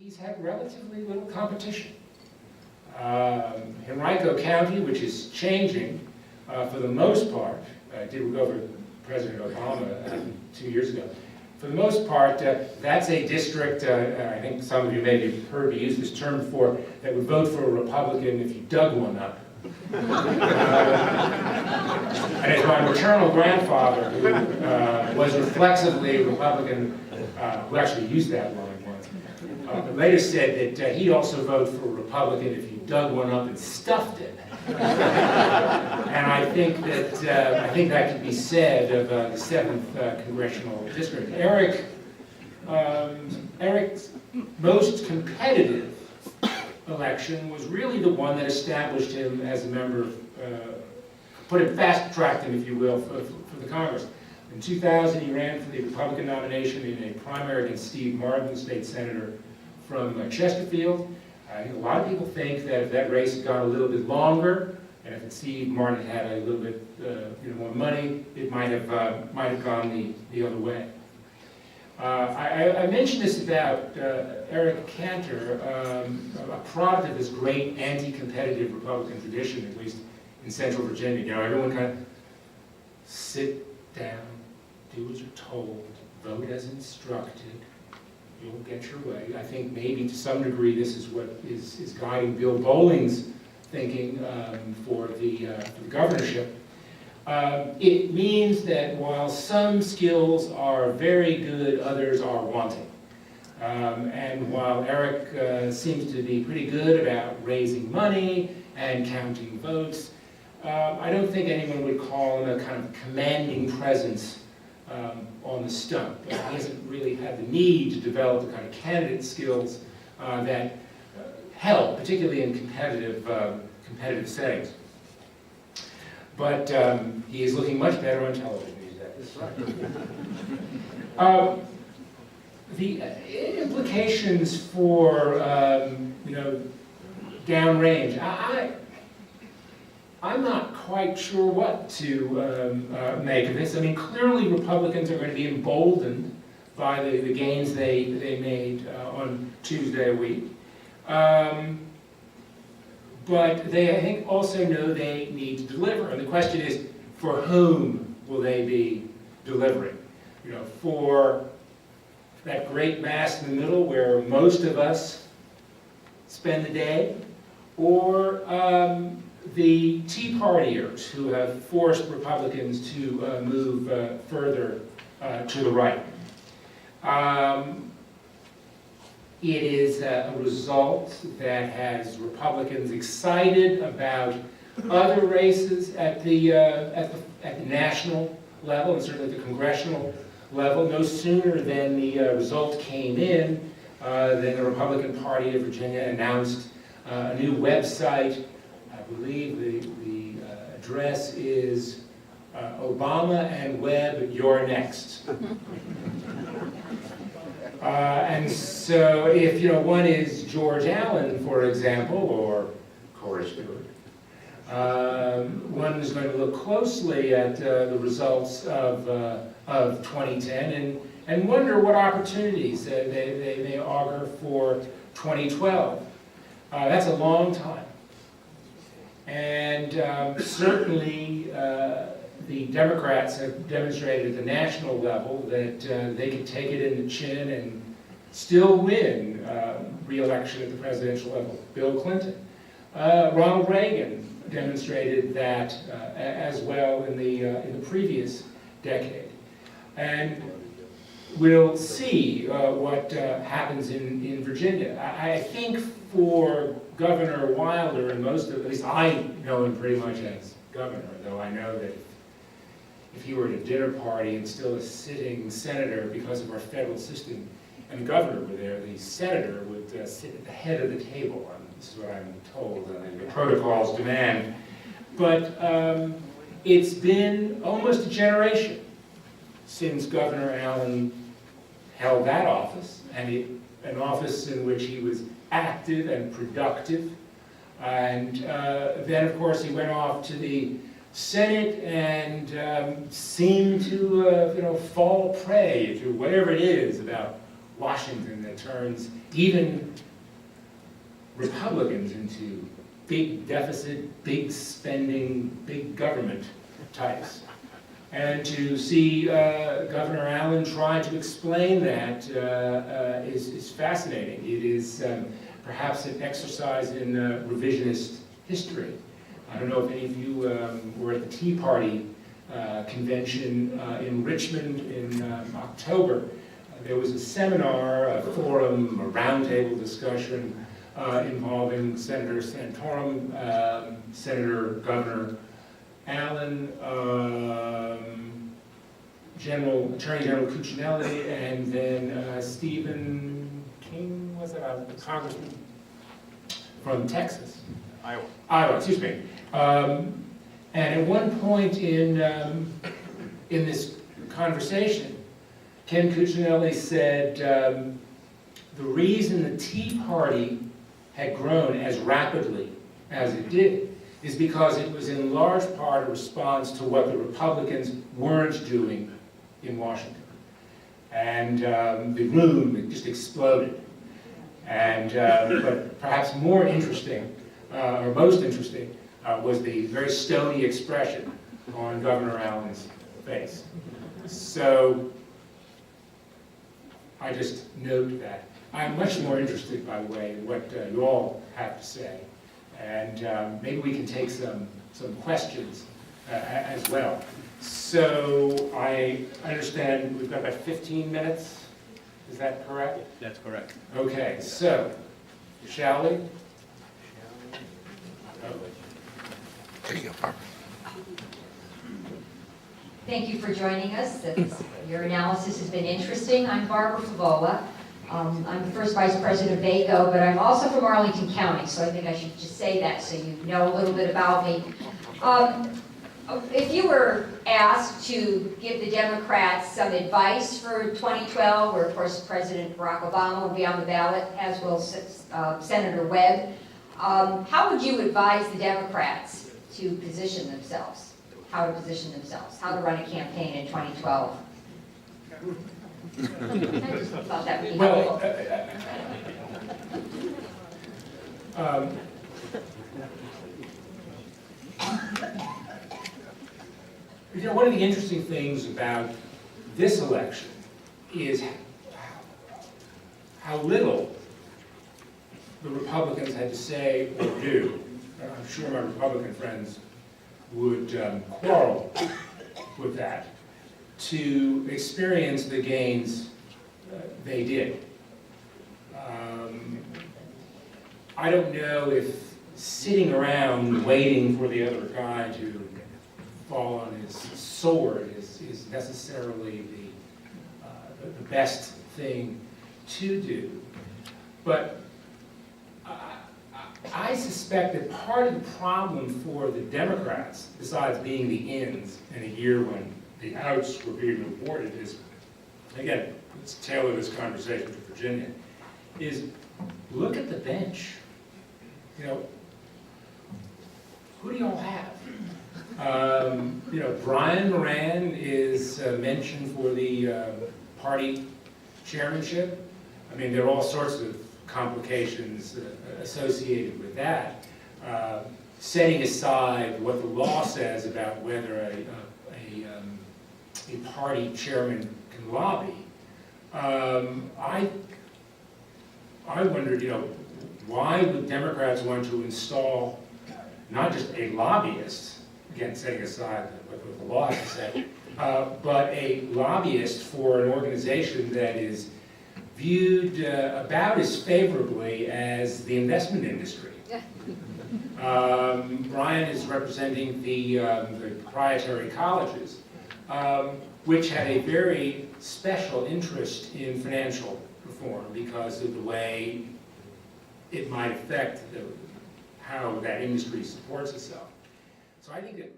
he's had relatively little competition. Henrico County, which is changing for the most part, did go over President Obama 2 years ago. For the most part, that's a district, I think some of you maybe have heard me use this term before, that would vote for a Republican if you dug one up. And as my maternal grandfather, who was reflexively a Republican, who actually used that line once, later said that he'd also vote for a Republican if you dug one up and stuffed it. And I think that could be said of the 7th Congressional District. Eric's most competitive election was really the one that established him as a member of, fast-tracked him, if you will, for the Congress. In 2000, he ran for the Republican nomination in a primary against Steve Martin, the state senator from Chesterfield. I think a lot of people think that if that race had gone a little bit longer, and if Steve Martin had a little bit more money, it might have gone the other way. I mentioned this about Eric Cantor, a product of this great anti-competitive Republican tradition, at least in Central Virginia. You know, everyone kind of sit down, do as you're told, vote as instructed. You'll get your way. I think maybe to some degree this is what is guiding Bill Bowling's thinking for the governorship. It means that while some skills are very good, others are wanting. And while Eric seems to be pretty good about raising money and counting votes, I don't think anyone would call him a kind of commanding presence on the stump. He hasn't really had the need to develop the kind of candidate skills that help, particularly in competitive settings. But he is looking much better on television these days. That's right. The implications for downrange, I'm not quite sure what to make of this. I mean, clearly Republicans are going to be emboldened by the gains they made on Tuesday a week. But they, I think, also know they need to deliver. And the question is, for whom will they be delivering? You know, for that great mass in the middle where most of us spend the day, or the Tea Partiers who have forced Republicans to move further to the right. It is a result that has Republicans excited about other races at the national level and certainly the congressional level. No sooner than the result came in than the Republican Party of Virginia announced a new website. I believe the address is Obama and Webb, you're next. And so if one is George Allen, for example, or Cora Stewart, one is going to look closely at the results of 2010 and wonder what opportunities they may augur for 2012. That's a long time. And certainly the Democrats have demonstrated at the national level that they can take it in the chin and still win re-election at the presidential level. Bill Clinton. Ronald Reagan demonstrated that as well in the previous decade. And we'll see what happens in Virginia. I think for Governor Wilder, and at least I know him pretty much as governor, though I know that if he were at a dinner party and still a sitting senator, because of our federal system, and the governor were there, the senator would sit at the head of the table. This is what I'm told, the protocols demand. But it's been almost a generation since Governor Allen held that office, and an office in which he was active and productive. And then, of course, he went off to the Senate and seemed to fall prey to whatever it is about Washington that turns even Republicans into big deficit, big spending, big government types. And to see Governor Allen try to explain that is fascinating. It is perhaps an exercise in revisionist history. I don't know if any of you were at the Tea Party convention in Richmond in October. There was a seminar, a forum, a roundtable discussion involving Senator Santorum, Governor Allen, Attorney General Cuccinelli, and then Stephen King, was it, Congressman from Texas? Iowa, excuse me. And at one point in this conversation, Ken Cuccinelli said the reason the Tea Party had grown as rapidly as it did is because it was in large part a response to what the Republicans weren't doing in Washington. And the room just exploded. And but perhaps more interesting, or most interesting, was the very stony expression on Governor Allen's face. So I just note that. I'm much more interested, by the way, in what you all have to say. And maybe we can take some questions as well. So I understand we've got about 15 minutes. Is that correct? That's correct. Okay, so shall we? Thank you for joining us. Your analysis has been interesting. I'm Barbara Favola. I'm the first vice president of VACO, but I'm also from Arlington County, so I think I should just say that so you know a little bit about me. If you were asked to give the Democrats some advice for 2012, where of course President Barack Obama will be on the ballot, as will Senator Webb, how would you advise the Democrats to position themselves? How to position themselves? How to run a campaign in 2012? I just thought that would be helpful. You know, one of the interesting things about this election is how little the Republicans had to say or do. I'm sure my Republican friends would quarrel with that, to experience the gains they did. I don't know if sitting around waiting for the other guy to fall on his sword is necessarily the best thing to do. But I suspect that part of the problem for the Democrats, besides being the ins in a year when the outs were being reported, is, again, let's tailor this conversation to Virginia, is look at the bench. You know, who do y'all have? You know, Brian Moran is mentioned for the party chairmanship. I mean, there are all sorts of complications associated with that. Setting aside what the law says about whether a party chairman can lobby, I wondered, you know, why would Democrats want to install not just a lobbyist, again, setting aside what the law has to say, but a lobbyist for an organization that is viewed about as favorably as the investment industry. Brian is representing the proprietary colleges, which had a very special interest in financial reform because of the way it might affect how that industry supports itself. So I think that